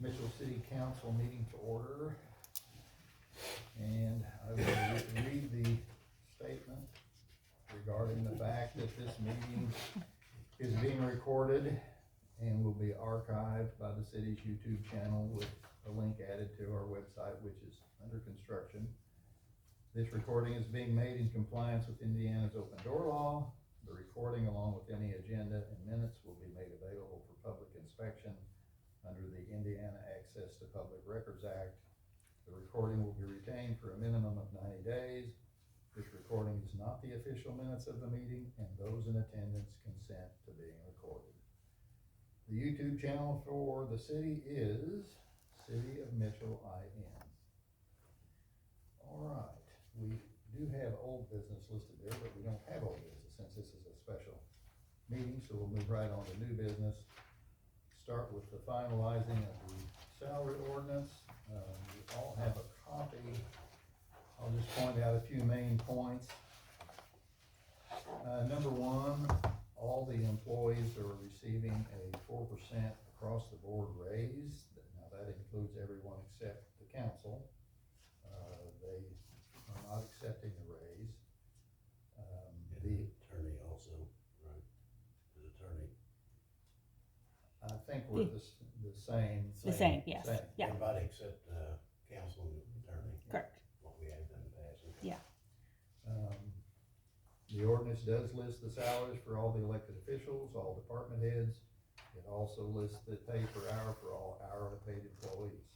Mitchell City Council meeting to order. And I will read the statement regarding the fact that this meeting is being recorded and will be archived by the city's YouTube channel with a link added to our website, which is under construction. This recording is being made in compliance with Indiana's open door law. The recording, along with any agenda and minutes, will be made available for public inspection under the Indiana Access to Public Records Act. The recording will be retained for a minimum of 90 days. This recording is not the official minutes of the meeting, and those in attendance consent to being recorded. The YouTube channel for the city is City of Mitchell IN. All right, we do have old business listed there, but we don't have old business since this is a special meeting, so we'll move right on to new business. Start with the finalizing of the salary ordinance. We all have a copy. I'll just point out a few main points. Number one, all the employees are receiving a 4% across the board raise. Now that includes everyone except the council. They are not accepting the raise. The attorney also, right? The attorney. I think we're the same. The same, yes, same. yeah. Everybody except council and attorney. Correct. What we have done in the past. Okay. Yeah. The ordinance does list the salaries for all the elected officials, all department heads. It also lists the pay per hour for all hourly paid employees.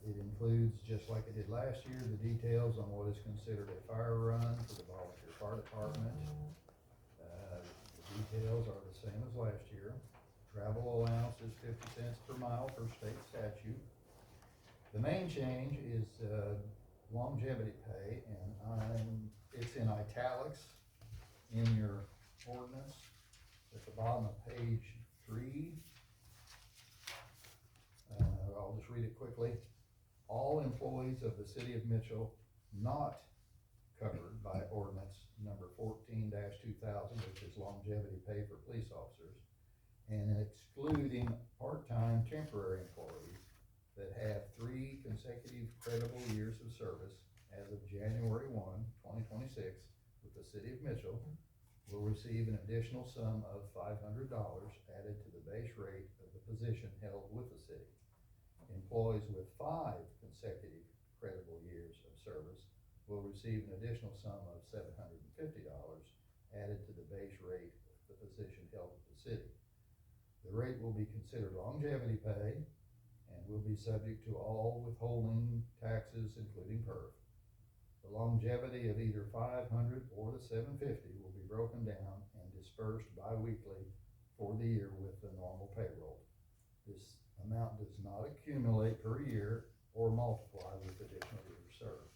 It includes, just like it did last year, the details on what is considered a fire run for the volunteer fire department. The details are the same as last year. Travel allowance is 50 cents per mile per state statute. The main change is longevity pay, and it's in italics in your ordinance at the bottom of page 3. I'll just read it quickly. All employees of the city of Mitchell not covered by ordinance number 14-2000, which is longevity pay for police officers, and excluding part-time temporary employees that have 3 consecutive credible years of service as of January 1, 2026 with the city of Mitchell, will receive an additional sum of $500 added to the base rate of the position held with the city. Employees with 5 consecutive credible years of service will receive an additional sum of $750 added to the base rate of the position held with the city. The rate will be considered longevity pay and will be subject to all withholding taxes, including PERF. The longevity of either 500 or the 750 will be broken down and dispersed bi-weekly for the year with the normal payroll. This amount does not accumulate per year or multiply with additional years served.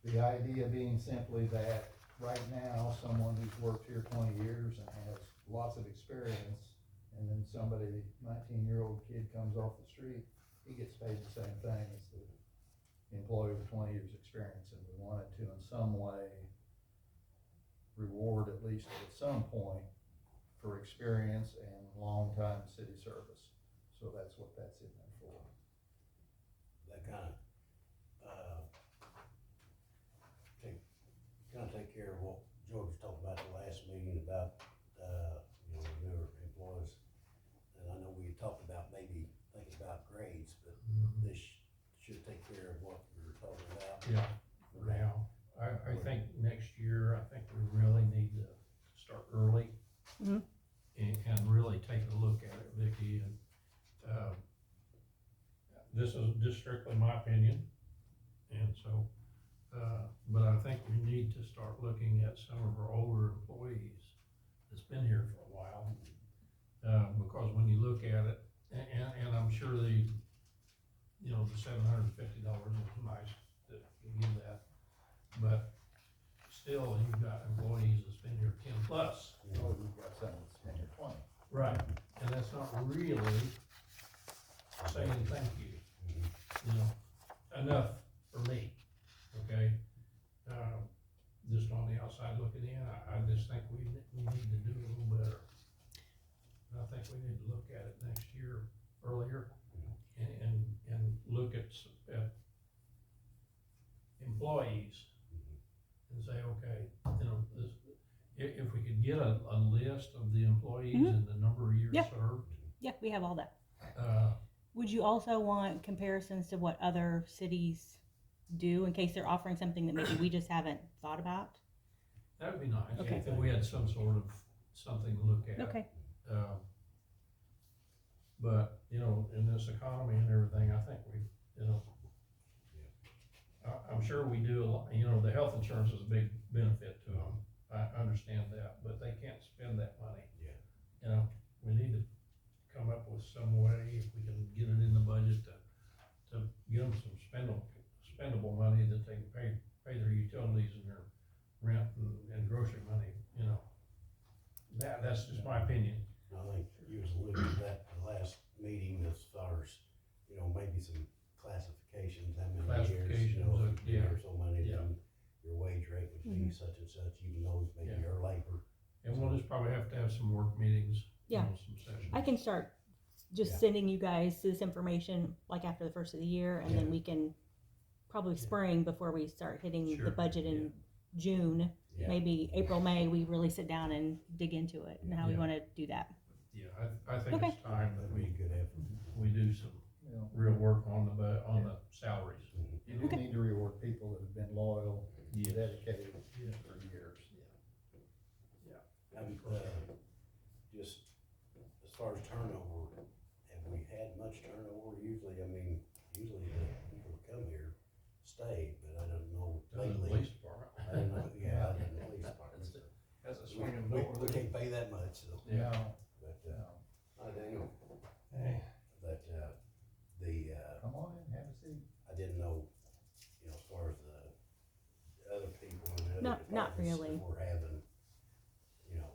The idea being simply that right now, someone who's worked here 20 years and has lots of experience, and then somebody, 19-year-old kid comes off the street, he gets paid the same thing as the employee with 20 years experience, and we wanted to in some way reward, at least at some point, for experience and long-time city service. So that's what that's in there for. That kind of take care of what George talked about the last meeting about newer employees. And I know we talked about maybe thinking about grades, but this should take care of what we were talking about. Yeah, now, I think next year, I think we really need to start early. Mhm. And really take a look at it, Vicki, and, this is just strictly my opinion, and so, but I think we need to start looking at some of our older employees that's been here for a while. Because when you look at it, and I'm sure the $750 is nice to give that, but still, you've got employees that's been here 10 plus. Oh, we've got some that's been here 20. Right. And that's not really saying thank you, enough for me, okay? Just on the outside looking in, I just think we need to do a little better. And I think we need to look at it next year, early get a list of the employees and the number of years Yeah. served? Yeah, we have all that. Uh, Would you also want comparisons to what other cities do in case they're offering something that maybe we just haven't thought about? that would be nice, Okay. if we had some sort of, something to look at. Okay. Um, But, you know, in this economy and everything, I think we, you know, I'm sure we do a lot, you know, the health insurance is a big benefit to them, I understand that, but they can't spend that money. Yeah. You know, we need to come up with some way, if we can get it in the budget to give them some spendable money that they can pay their utilities and their rent and grocery money, you know. That's just my opinion. I think you was alluding to that the last meeting as far as, you know, maybe some classifications, how many years, you know, Classifications, if you or so many, yeah. then your wage rate would be such and such, even though maybe Yeah. your labor. And we'll just probably have to have some work meetings, you Yeah. know, some sessions. I can start just Yeah. sending you guys this information like after the first of the year, and then we can probably spring before we start hitting Sure. the budget in June. Yeah. Maybe April, May, we really sit down and dig into it and how we Yeah. want to do that. Yeah, I think Okay. it's time that That'd be a good effort. we do some You know, real work on the salaries. you do need to reward people that have been loyal, Yes. dedicated Yeah. for years. And, just as far as turnover, have we had much turnover? Usually, I mean, usually the people that come here stay, but I don't know The lately. police department. I don't know, yeah, I didn't know police department. so That's a We, swinging we, door. we can't pay that much, so, Yeah. No, but, no. I Daniel, Hey. but, Come on in, have a seat. I didn't know, you know, as far as the other people and the other Not departments really. that we're having, you know,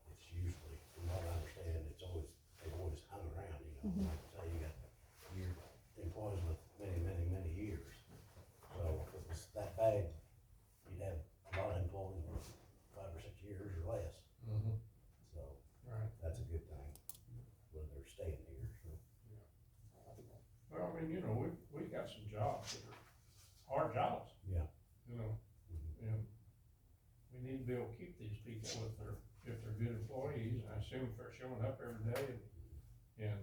it's usually, from what I understand, it's always, they've always hung around, you know, like I say, you got your employees with many, many, many years. So if it was that bad, you'd have a lot of employees with 5 or 6 years or less, Mhm. so Right. that's a good thing, when they're staying here, so. Well, I mean, you know, we got some jobs that are hard jobs. Yeah. You know, and we need to be able to keep these people if they're good employees, and I assume if they're showing up every day and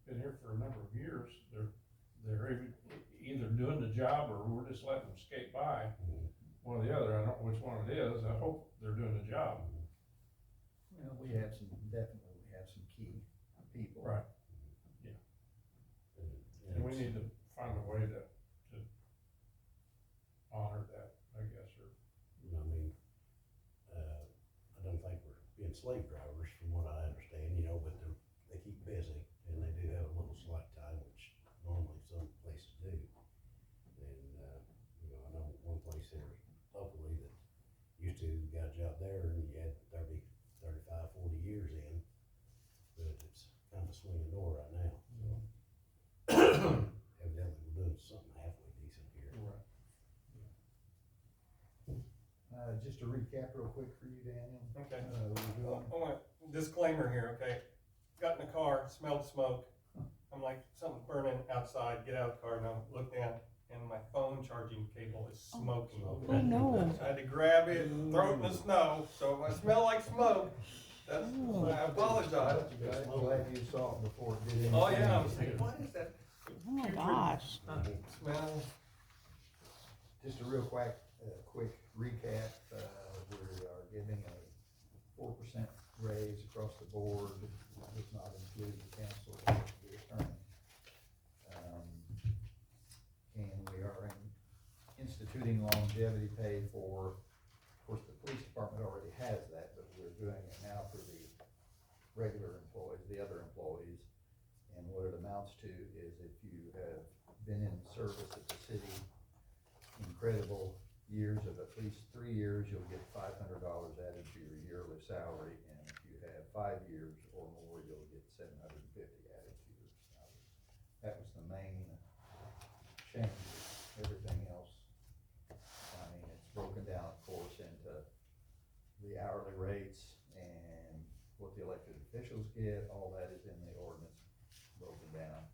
been here for a number of years, they're either doing the job or we're just letting them skate by. One or the other, I don't know which one it is, I hope they're doing the job. Well, we have some key people. Right. And we need to find a way to honor that, I guess, or. I mean, I don't think we're being slave drivers from what I understand, you know, but they keep busy and they do have a little slack time, which normally some places do. And, you know, I know one place here locally that used to got a job there and you had 30, 35, 40 years in, but it's kind of a swinging door right now, so. Evidently, we're doing something halfway decent here. Just to recap real quick for you, Daniel. Okay. We're doing, I want a disclaimer here, okay? Got in the car, smelled smoke. I'm like, something's burning outside, get out of the car, and I look down, and my phone charging cable is smoking. Oh, no. I had to grab it, throw it in the snow, so if I smell like smoke, that's, Oh. I apologize. glad you saw it before it did anything. Oh, yeah, I was thinking, what is that Oh my gosh. smell? Just a real quick recap, we are giving a 4% raise across the board, does not include the council, the attorney. And we are instituting longevity pay for, of course, the police department already has that, but we're doing it now for the regular employees, the other employees. And what it amounts to is if you have been in service at the city incredible years of at least 3 years, you'll get $500 added to your yearly salary, and if you have 5 years or more, you'll get $750 added to your salary. That was the main change. Everything else, I mean, it's broken down, of course, into the hourly rates and what the elected officials get. All that is in the ordinance broken down.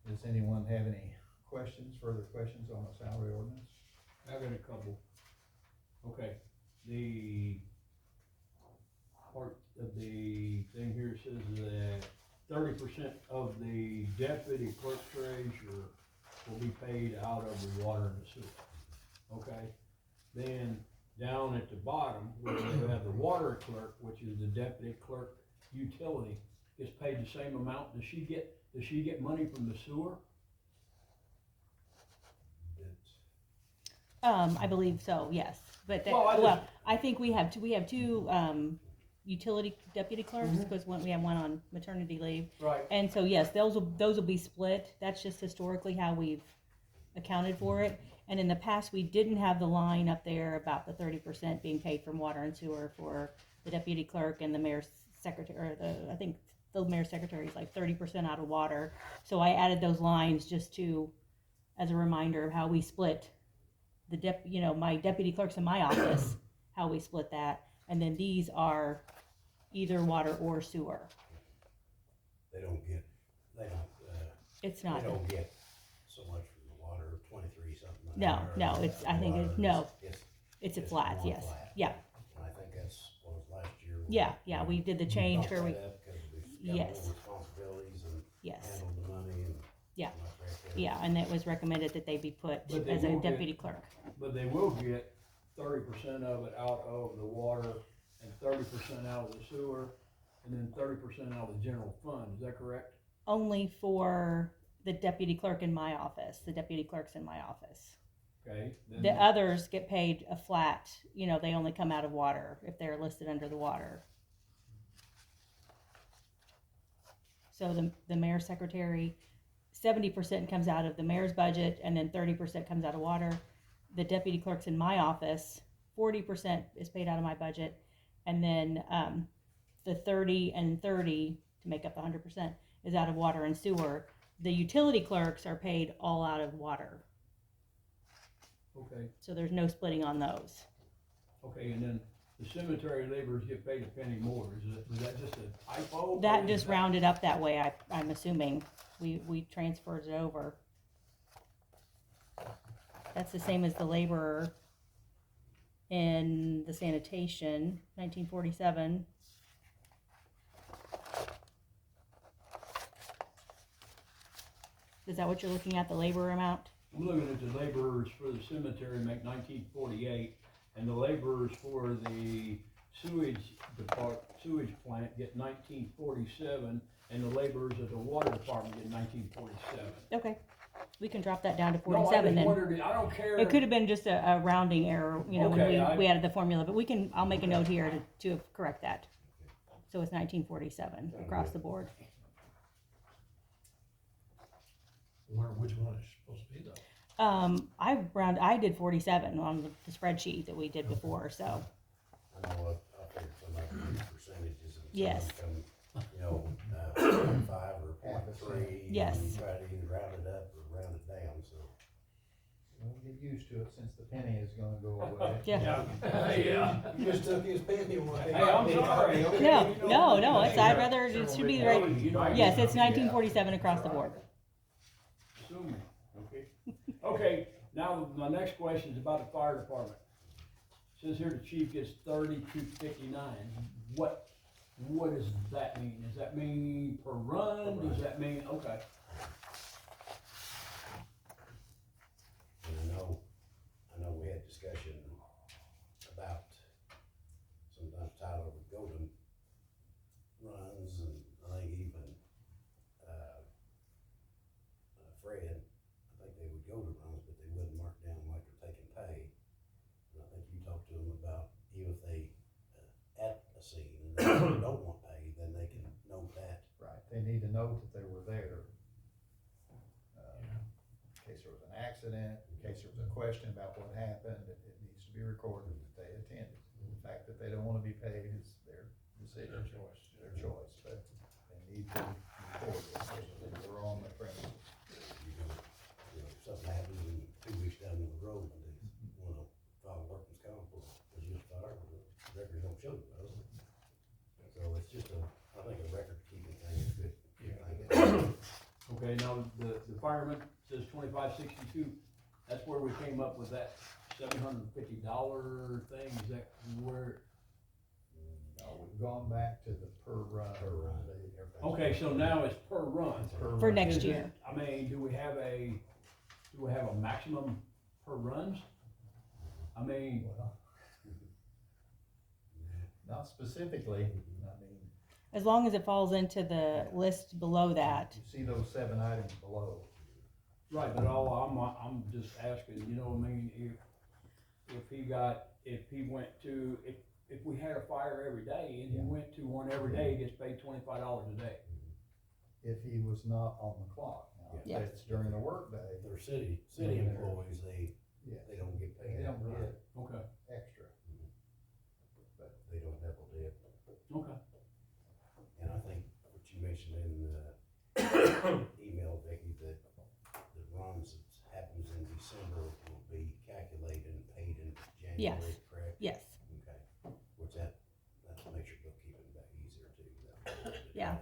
Does anyone have any further questions on the salary ordinance? I got a couple. Okay, the part of the thing here says that 30% of the deputy clerk treasurer will be paid out of the water and the sewer. Okay, then down at the bottom, where they have the water clerk, which is the deputy clerk utility, gets paid the same amount. Does she get money from the sewer? It's, I believe so, yes, but that, Well, I well, just- I think we have two, utility deputy clerks, because we have one on maternity leave. Right. And so, yes, those will be split. That's just historically how we've accounted for it. And in the past, we didn't have the line up there about the 30% being paid from water and sewer for the deputy clerk and the mayor's secretary, or I think the mayor's secretary is like 30% out of water. So I added those lines just as a reminder of how we split my deputy clerks in my office, how we split that. And then these are either water or sewer. they don't, It's they not, don't get so much from the water, 23 something. an No, hour. no, it's- I think Water, no. It's, it's a it's flat, one yes. flat. Yeah, And I think that's what was last year. yeah, we did the change bumped where that up because we've got Yes. more responsibilities and yes, handled the money and. Yeah. like right there. yeah, and it was recommended that they be put But they as a will get- deputy clerk. But they will get 30% of it out of the water and 30% out of the sewer, and then 30% out of the general fund, is that correct? Only for the deputy clerk in my office, the deputy clerks in my office. Okay, then. The others get paid a flat, they only come out of water if they're listed under the water. So the mayor's secretary, 70% comes out of the mayor's budget, and then 30% comes out of water. The deputy clerks in my office, 40% is paid out of my budget, and then the 30 and 30 to make up the 100% is out of water and sewer. The utility clerks are paid all out of water, Okay, so there's no splitting on those. okay, and then the cemetery laborers get paid a penny more, was that just a typo? That or is just rounded up that way, I'm assuming. We transferred it over. That's the same as the laborer in the sanitation, 1947. Is that what you're looking at, the labor amount? I'm looking at the laborers for the cemetery make 1948, and the laborers for the sewage plant get 1947, and the laborers at the water department get 1947. Okay, we can drop that down to No, I 47 just then. wondered, I don't care. It could have been just a rounding error, when Okay, we added the formula, but I'll make a note here to correct that. So it's 1947 across the board. Which one is supposed to be though? I did 47 on the spreadsheet that we did before, so, I know I figured some of these percentages and Yes. some come, 0.5 or 0.3. Yes. And you try to either round it up or round it down, so. We'll get used to it since the penny is gonna go away. yeah. Yeah. You just took his penny away. Hey, I'm sorry. No, I'd rather, it should be right, You know, yes, it's 1947 across the board. Assuming, okay. Okay, now my next question is about the fire department. Says here the chief gets 3259. What does that mean? Does that mean per run? Does that mean, okay. And I know we had discussion about sometimes Tyler would go to runs and I think even, Fred, I think they would go to runs, but they wouldn't mark down like they're taking pay. And I think you talked to them about even if they, at a scene and they don't want pay, then they can note that. Right, they need to know that they were there. In case there was an accident, in case there was a question about what happened, it needs to be recorded that they attended. The fact that they don't wanna be paid is their decision. Their choice. Their choice, but they need to record it, so that they were on the premises. If something happens in 2 weeks down the road and they wanna file a workman's comp or was just fired, the records don't show it, does it? So it's just I think a record keeping thing is good. Okay, now the fireman says 2562. That's where we came up with that $750 thing. Is that where? No, We've gone back to the per run. Per run. Okay, so now it's per run. It's per For run. next Is it- year. I mean, do we have a maximum per runs? I mean, Well, not specifically, I mean, As long as it falls into the list below that. you see those 7 items below. right, but I'm just asking, you know what I mean, if we had a fire every day and he went to one every day, he gets paid $25 a day. If he was not on the clock. Now, Yeah. if it's during the workday, If they're city Yeah. employees, yeah, they don't get they paid don't out get Okay, extra. They don't double dip. okay. And I think what you mentioned in the email, Vicky, that the runs that happens in December will be calculated and paid in January, Yes. correct? Yes. Okay, which that makes your bookkeeping back easier too. Yeah.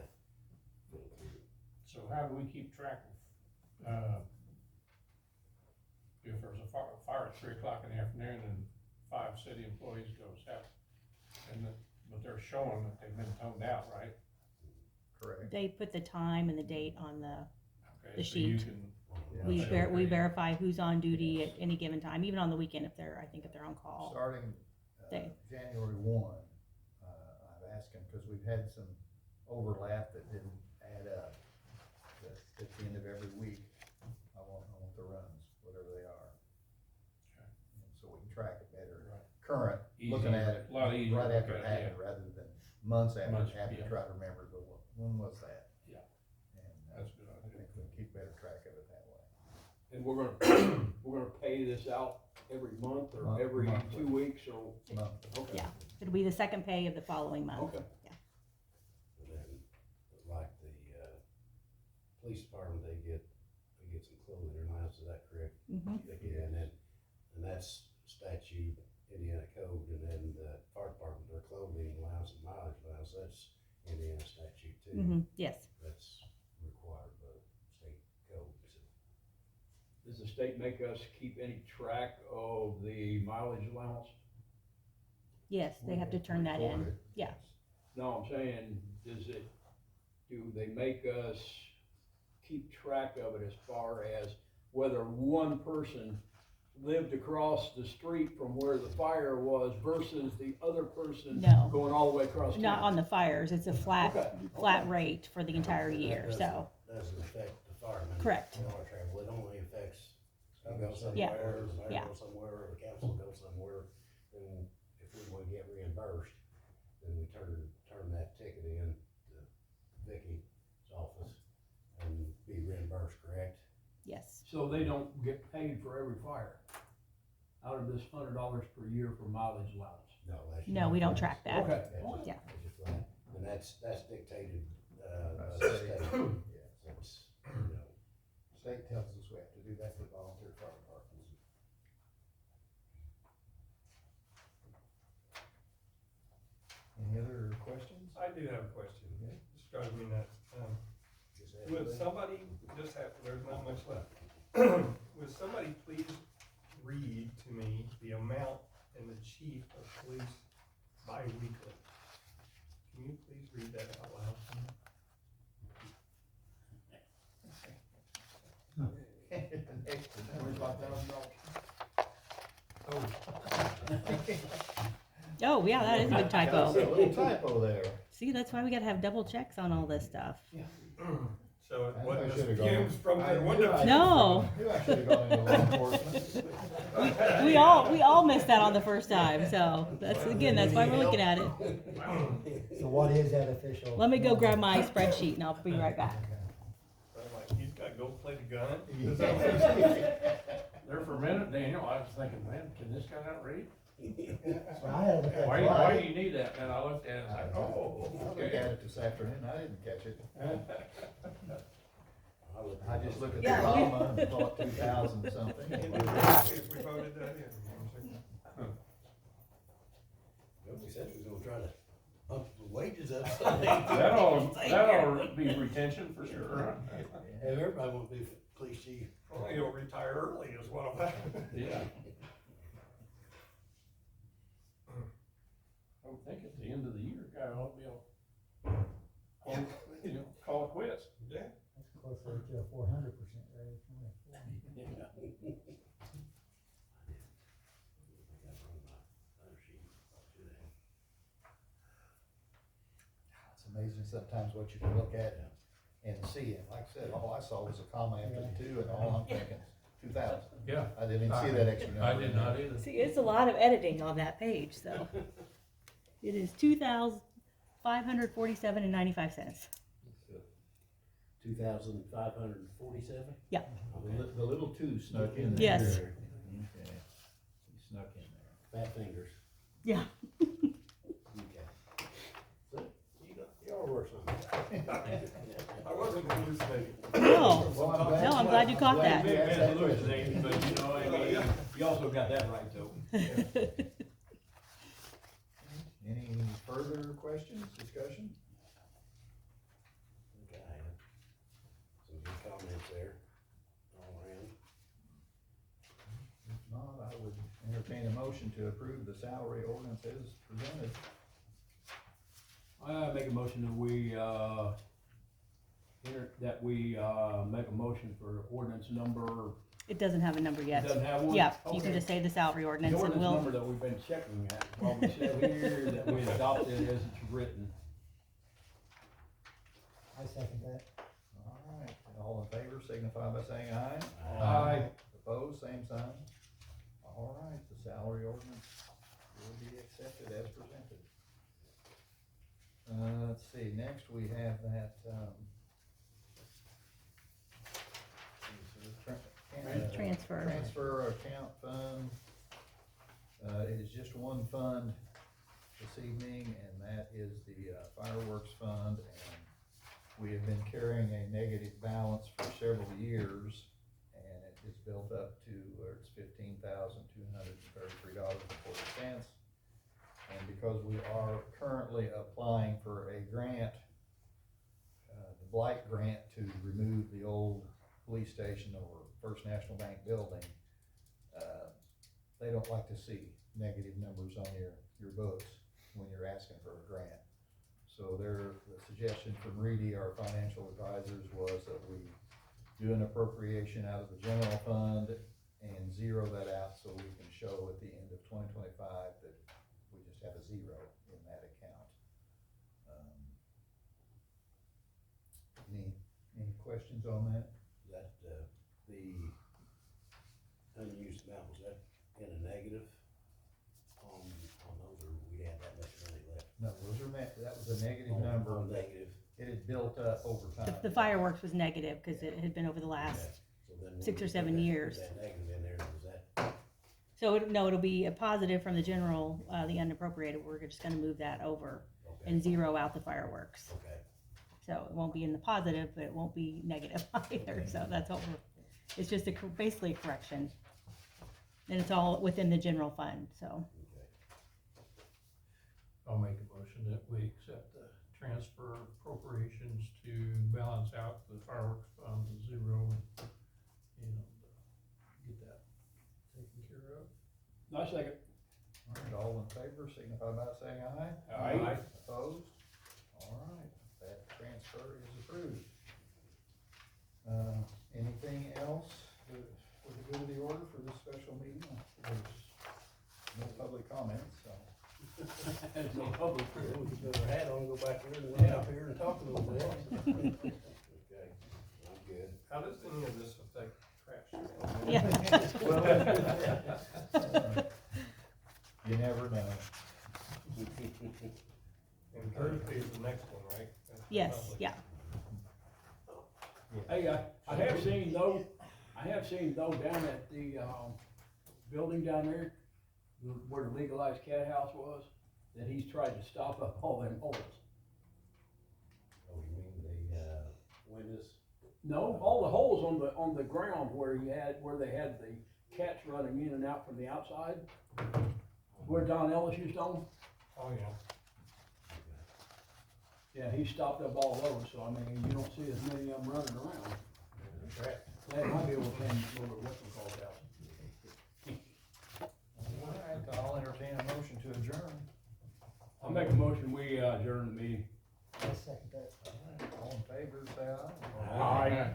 So how do we keep track of, if there's a fire at 3 o'clock in the afternoon and 5 city employees goes out? But they're showing that they've been toned out, right? Correct. They put the time and the date on the, Okay, The so you sheet. can- Yeah. we Okay. we verify who's on duty at any given time, even on the weekend if they're, I think if they're on call. Starting, They- January 1, I've asked him, cause we've had some overlap that didn't add up. That at the end of every week, I want the runs, whatever they are. Okay. And so we can track it better. Right. Current, looking Easier, at it a lot easier right to after look it at, happened, rather than months after Months, it happened, yeah. try to remember, but when was that? Yeah. And, That's a good I idea. think we can keep better track of it that way. And we're gonna pay this out every month or every Monthly. 2 weeks or? Monthly. Okay. Yeah. It'll be the second pay of the following month. Okay. And then, like the, police department, they get some clothing allowance, is that correct? Mhm. Yeah, and that's statute, Indiana code, and then the fire department, their clothing allowance and mileage allowance, that's Indiana statute too. Mhm. Yes. That's required by state code, so. Does the state make us keep any track of the mileage allowance? Yes, they have to turn that in. Recorded. Yeah. No, I'm saying, do they make us keep track of it as far as whether one person lived across the street from where the fire was versus the other person No. going all the way across town? Not on the fires, it's a flat Okay. rate for the entire year, so, Doesn't affect the firemen. Correct. Car travel, it only affects, you go Yeah. somewhere, the mayor Yeah. goes somewhere, or the council goes somewhere, then if we wanna get reimbursed, then we turn that ticket in to Vicky's office and be reimbursed, correct? yes. So they don't get paid for every fire out of this $100 per year for mileage allowance? No, that's. No, we don't track that. Okay. That's just- Yeah. that's just flat. And that's dictated, by By the state. state. Yes. So it's, you know, State tells us we have to do that for volunteer fire departments. Any other questions? I do have a question. Okay. This drives me nuts. just add Would that. somebody, just have, there's not much left. Would somebody please read to me the amount in the chief of police bi-weekly? Can you please read that out loud? Oh, yeah, that is a big typo. Got a little typo there. See, that's why we gotta have double checks on all this stuff. So it I wasn't should've the gone- fumes from I the knew window. I- No. I knew I should've gone into law enforcement. We all missed that on the first time, so that's why we're looking at it. So what is that official? Let me go grab my spreadsheet and I'll be right back. I'm like, he's got gold plated gun? There for a minute, Daniel, I was thinking, man, can this guy not read? So I had to look at Why do you need that? And I looked at it and I was like, oh, I looked okay. at it this afternoon, I didn't catch it. I just looked at the Yeah, comma and thought 2,000 something. If we voted that in. Well, we said we was gonna try to bump the wages up. That ought to be retention for sure. Everybody wants to be police chief. Well, you'll retire early is what I'm. Yeah. I would think at the end of the year, guy ought to be able, call it quits. Yeah. That's closer to a 400% raise. It's amazing sometimes what you can look at and see it. Like I said, all I saw was a comma after the two, and all I'm thinking, 2,000. Yeah. I didn't even see that extra number. I did in there. not either. See, it's a lot of editing on that page, so. It is 2,547.95. 2,547? Yeah. The little two snuck in there. Yes. Okay. He snuck in there. Fat fingers. Yeah. Okay. So, y'all were something. I wasn't hallucinating. No, Well, no, I'm glad you caught that. Big man's hallucinating, but you know, I mean, you also got that right though. Any further questions, discussion? Okay, I have some good comments there, all around. If not, I would entertain a motion to approve the salary ordinance as presented. I make a motion that we make a motion for ordinance number, It doesn't have a number it yet. doesn't have one? Yeah, you can Okay. just say the salary The ordinance and ordinance we'll, number that we've been checking at, while we sit here, that we adopted as it's written. I second that. All right, all in favor signify by saying aye. Aye. Opposed, same sign. All right, the salary ordinance will be accepted as presented. Let's see, next we have that, Transfer. Transfer account fund. It is just one fund this evening, and that is the fireworks fund, and we have been carrying a negative balance for several years, and it is built up to where it's $15,233.40. And because we are currently applying for a grant, the Blight grant to remove the old police station or First National Bank building, they don't like to see negative numbers on your books when you're asking for a grant. So the suggestion from Reedy, our financial advisors, was that we do an appropriation out of the general fund and zero that out so we can show at the end of 2025 that we just have a zero in that account. Any questions on that? That, the unused amount, was that in a negative on those, or we had that much money left? No, that was a negative On- number. on negative. It had built up over time. The fireworks was negative because it had been over the last, Okay. So then when 6 or we 7 put that- years. That negative in there, was that, so it'll be a positive from the general, the unappropriated. We're just gonna move that over okay, and zero out the fireworks. okay, So it won't be in the positive, but it won't be negative either, so that's what it's just basically a correction. And it's all within the general fund, so. okay. I'll make a motion that we accept the transfer appropriations to balance out the fireworks fund to zero and get that taken care of. I second. All right, all in favor, signify by saying aye. Aye. Opposed? All right, that transfer is approved. Anything else for the good of the order for this special meeting? There's no public comments, so. There's no public here. Well, we could put our hat on, go back there and look up here and talk a little bit. Okay, I'm good. How does any of this affect trash? Yeah. You never know. And Thursday is the next one, right? That's the Yes, public. yeah. Hey, I have seen though down at the, building down there, where the legalized cat house was, that he's tried to stop up all them holes. Oh, you mean the, windows? No, all the holes on the ground where they had the cats running in and out from the outside, where Don Ellis used to own. Oh, yeah. Yeah, he stopped up all those, so I mean, you don't see as many of them running around. That might be able to change over what we call that. All right, I'll entertain a motion to adjourn. I'll make a motion, we adjourn the meeting. I second that. All right, all in favor, say aye. Aye.